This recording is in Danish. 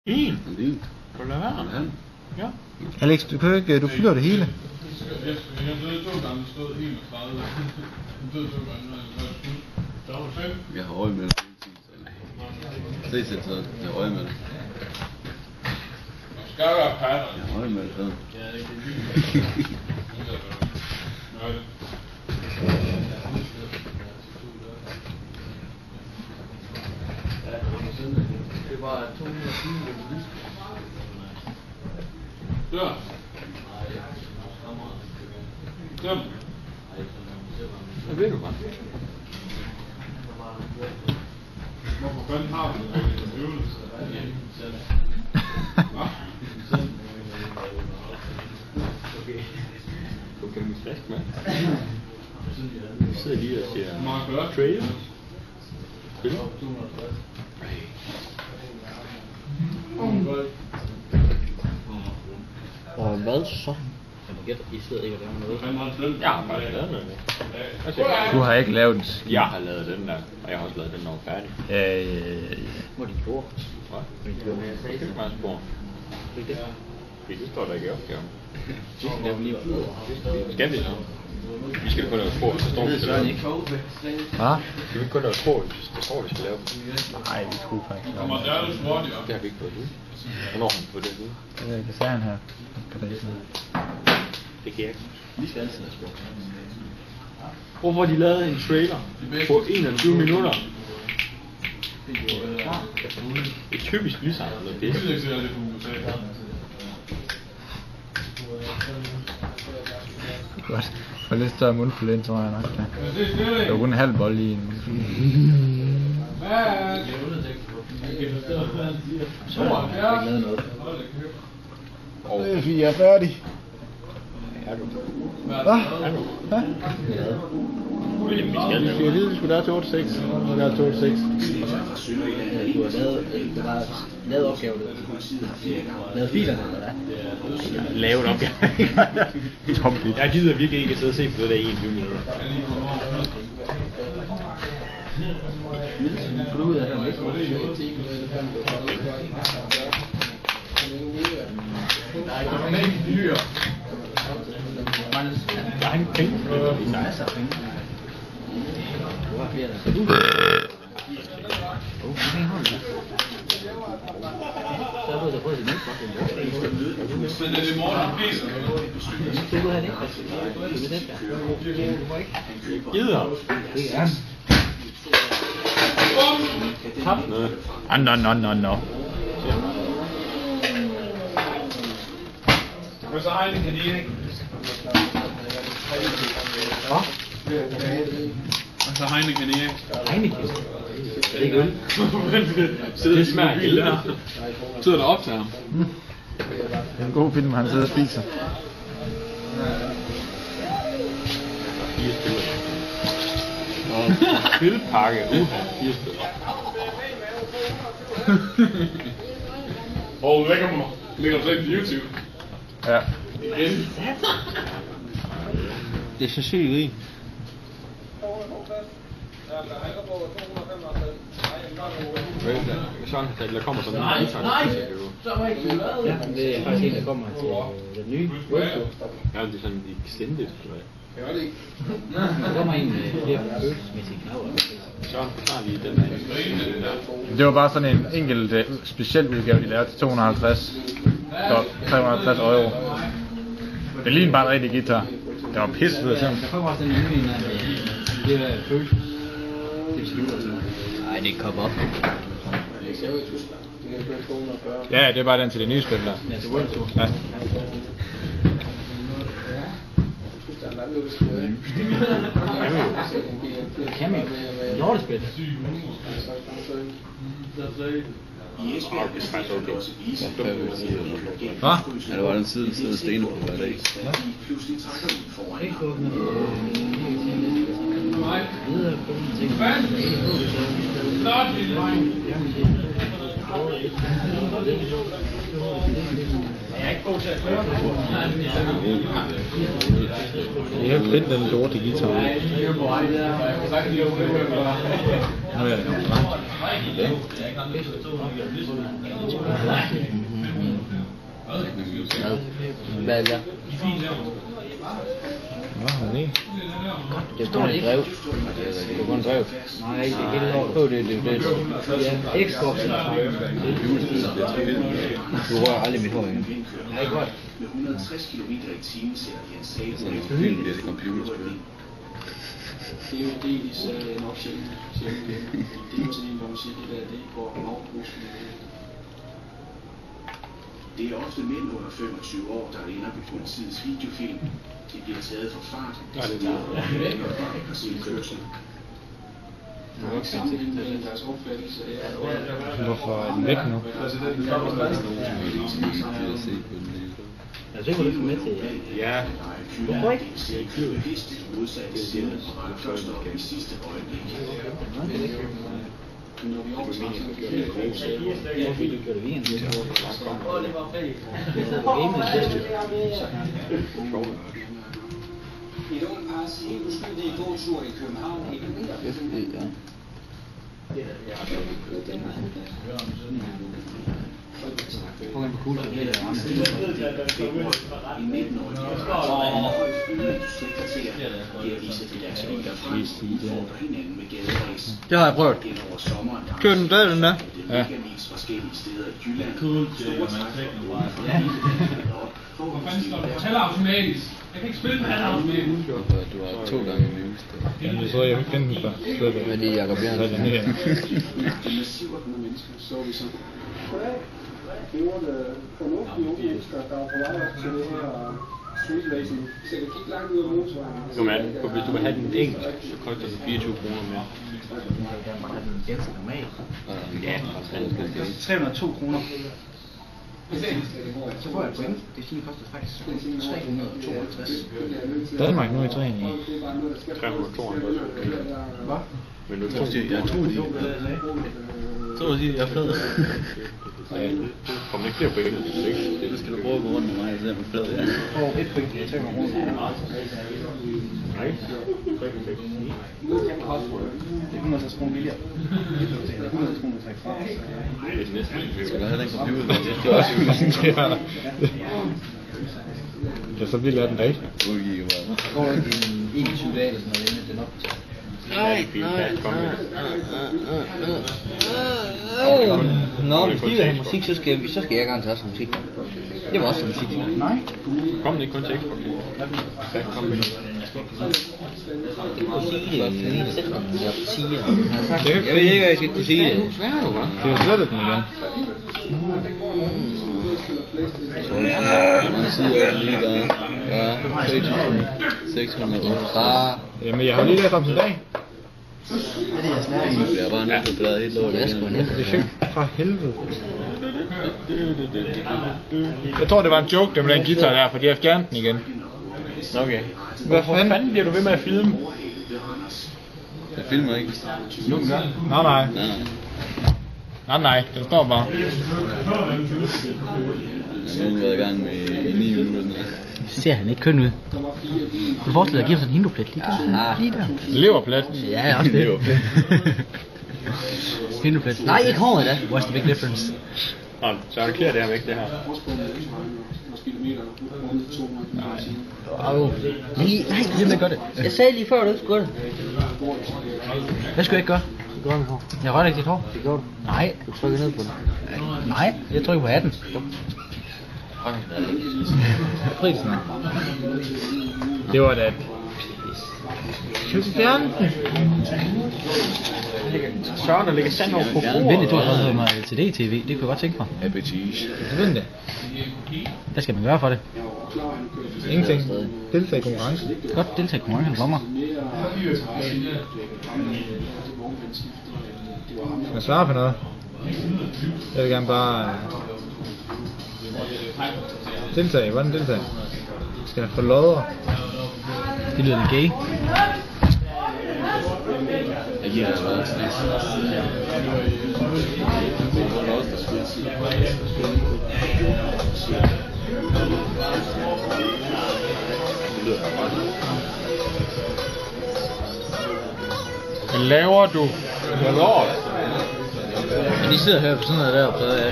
En? Liv. Kan du lade være? Ja. Alex, du kan jo ikke, du fylder det hele. Jeg døde 2 gange, stod 31. Jeg døde 2 gange, så var det 5. Jeg har øje med det hele tiden. Så jeg har øje med det. Skal være patter. Jeg har øje med det. Ja, det er vildt. Det var 220 lys. Ja. Ja. Det ved du godt. Hvorfor fanden har du det en øvelse? Hva? Okay. Du kan blive frisk med. Du sidder lige og siger trail. Spil. Og hvad så? I sidder ikke og laver noget. Jeg har faktisk lavet noget. Du har ikke lavet en skid. Jeg har lavet den der, og jeg har også lavet den, der var færdig. Hvor de bor. Hvad? Det er meget spor. Det står der ikke i opgaven. Skal vi så? Vi skal kun lave spor, så står vi skal lave dem. Hvad? Skal vi ikke kun lave spor, der står vi skal lave dem? Nej, vi skulle faktisk. Kommer der du hurtigt op? Det har vi ikke fået ud. Hvornår har vi fået det ud? Det sagde han her. Det kan jeg ikke. Vi skal altid lave spor. Hvorfor har de lavet en trailer på 21 minutter? Det er typisk Blizzard eller det. Det er ikke lidt USA. Godt. For lidt større mundfuld ind, tror jeg nok. Det var kun en halv bold i en. Så har jeg ikke lavet noget. Det er fordi jeg er færdig. Er du? Hvad? Hvad? Jamen, vi skal Jeg skal lige skulle der til 8-6. Der er 8-6. Du har lavet opgaven. Lavet filerne, eller hvad? Lavet opgave. Tompligt. Jeg gider virkelig ikke at sidde og se på det der i 21 minutter. Får du ud af det? Jeg har ikke penge for det. Der er masser af penge. Du har flere, der skal du. Okay, hold da. Så har du prøvet det næste. Men er det morgen, du spiser? Skal du have det? Det er den der. Gider. Det er han. Tabt noget. No. Men så Heineken kan de ikke. Hvad? Og så Heineken kan de ikke. Heineken? Det er ikke øl. Det smager helt her. Sidder der op til ham. Det er en god film, han sidder og spiser. 4 stykker. Spilpakke. 4 stykker. Og lægger det på YouTube. Ja. Igen. Det er så sygt i. Sådan, der kommer sådan en Så var ikke lavet. Ja, det er faktisk en, der kommer til den nye workshop. Ja, det er sådan en extended. Der kommer en med flere følelsesmæssige knapper. Sådan forklarer vi den her. Det var bare sådan en enkelt speciel udgave, de lavede til 250. Så 350 euro. Det lignede bare en rigtig guitar. Det var pisse ud af sådan. Der kommer også den nye en af det der følelses. Det er skidt og sådan noget. Nej, det er kop op. Ja, det er bare den til det nye spil der. Ja, til World Tour. Ja. Cameo. Lortespil. Hvad? Ja, der var den side, der stod stene på hver dag. Jeg kan finde den lorte guitar. Nu er jeg Hvad er det? Hvad har det? Det er kun et brev. Det er kun et brev. Nej, ikke helt over. Det er Xbox. Du rører aldrig mit hår igen. Nej, godt. Med 160 km/t sætter de en sag på Sådan en film bliver det computerspil. Det er jo delvis nok sjældent. Det er jo sådan en, hvor man siger, det går afbrugs. Det er ofte mænd under 25 år, der ender ved politiets videofilm. De bliver taget for fart. Det er aggressiv kørsel. Der er ikke sammenhæng mellem deres opfattelse af... Hvorfor er den væk nu? Jeg tror, du er med til, Ja. Hvorfor ikke? Modsatte side og først op i sidste øjeblik. Når vi overtrækker Hvorfor du kører det vien? Et ungt par siger uskyldige gåtur i København ignoreret. Hvor cool det er. I 19-årige Det har jeg prøvet. Kører den der, den der? Ja. Hvor fanden slår du? Halvautomatisk. Jeg kan ikke spille den halvautomatisk. Du har 2 gange minus det. Jamen, så jeg ikke kende den før. Men det er Jacob Jørgensen. Så er det her. Det er fornuftige unge mennesker, der er på vej op til det her street racing. Så jeg kan kigge langt ud af motorvejen. Jo, men hvis du vil have den engelsk, så koster det 24 kroner mere. Ja, 302 kroner. Så får jeg et point. Det siger koster faktisk 352. Danmark nu i træning. 352. Hvad? Men du Jeg tror de. Så siger jeg er flad. Ja, kommer ikke flere point. Det skal du prøve at gå rundt med mig og se, hvor flad jeg er. Og et point til 300 kroner. Nej. Det er 160 kroner billigere. Det er 160 kroner træk fra. Det er næsten ikke. Skal du have den computer? Det er også Ja, så billig er den da ikke. 8 gigabyte. Går du ikke i 21 dage eller sådan noget, inden den optager? Nå, hvis de vil have musik, så skal jeg gerne tage sådan musik. Det var også musik. Nej. Kom den ikke kun til Xbox? Ja, kom med. Det kunne sige det. Det er en sætning, jeg siger. Jeg ved ikke, hvad jeg skal kunne sige det. Det er jo slet den igen. Man siger lige der. Ja, 600 €. Jamen, jeg har lige læst om den dag. Jeg er bare nødt til at bladre helt lort. Det er sgu nemt. Det fik fra helvede. Jeg tror, det var en joke, det med den guitar der, fordi jeg fjernede den igen. Okay. Hvad fanden bliver du ved med at filme? Jeg filmer ikke. Nej. Nej, den står bare. Jeg har nu været i gang med i 9 minutter. Ser han ikke køn ud? Du forestiller dig at give ham sådan en hindoplet lige der. Lige der. Leverplet. Ja, også det. Hindoplet. Nej, ikke håret da. What's the big difference? Nå, så arrangerer det her væk, det her. Nej, det gør det. Jeg sagde lige før, du ikke skulle gøre det. Hvad skulle jeg ikke gøre? Jeg rørte ikke dit hår. Det gjorde du. Nej. Du trykker ned på den. Nej, jeg trykker på 18. Prisen. Det var da... Fjern den. Søren, der ligger sand over på bordet. Vent, det tog jeg mig til DTV. Det kunne jeg godt tænke mig. Appetite. Vent det. Hvad skal man gøre for det? Ingenting. Deltag i konkurrencen. Godt deltage i konkurrencen for mig. Skal jeg svare på noget? Jeg vil gerne bare... deltage. Hvordan deltage? Skal jeg få lodder? Det lyder lidt gay. Jeg giver dig svaret. Hvad laver du? Hvad lort? Men de sidder her på sådan noget deroppe, så